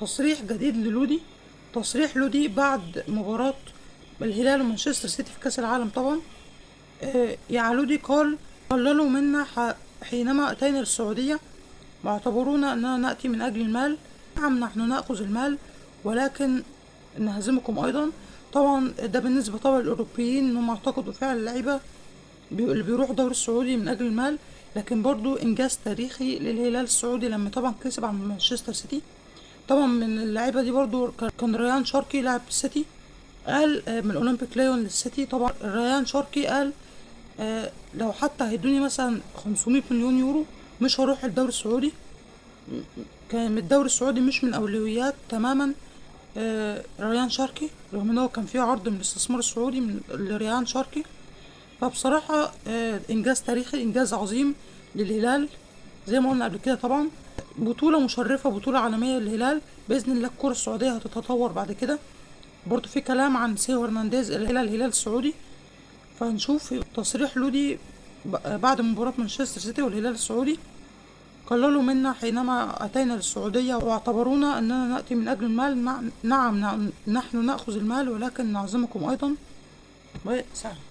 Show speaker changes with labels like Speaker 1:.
Speaker 1: تصريح جديد للودي. تصريح لودي بعد مباراة الهلال ومانشستر سيتي في كأس العالم طبعا. يا لودي قال: قللوا منا حينما أتينا للسعودية واعتبرونا أننا نأتي من أجل المال. نعم، نحن نأخذ المال ولكن نهزمكم أيضا. طبعا ده بالنسبة طبعا للأوروبيين إنهم اعتقدوا فعلا اللعيبة اللي بيروحوا الدوري السعودي من أجل المال، لكن برضو إنجاز تاريخي للهلال السعودي لما طبعا كسب عن مانشستر سيتي. طبعا من اللعيبة دي برضو كان ريان شرقي لاعب السيتي، قال من أولمبيك ليون للسيتي. طبعا ريان شرقي قال لو حتى هيدوني مثلا 500 مليون يورو مش هروح الدوري السعودي. كان الدوري السعودي مش من أولويات تماما ريان شرقي، رغم ان هو كان فيه عرض من الاستثمار السعودي من لريان شرقي. فبصراحة انجاز تاريخي، انجاز عظيم للهلال زي ما قلنا قبل كده. طبعا بطولة مشرفة، بطولة عالمية للهلال. بإذن الله الكرة السعودية هتتطور بعد كده. برضو في كلام عن سيو هرنانديز إلى الهلال السعودي، فهنشوف تصريح لودي بعد مباراة مانشستر سيتي والهلال السعودي. قللوا منا حينما أتينا للسعودية واعتبرونا أننا نأتي من أجل المال. نعم، نحن نأخذ المال ولكن نعزمكم أيضا. وسهلا.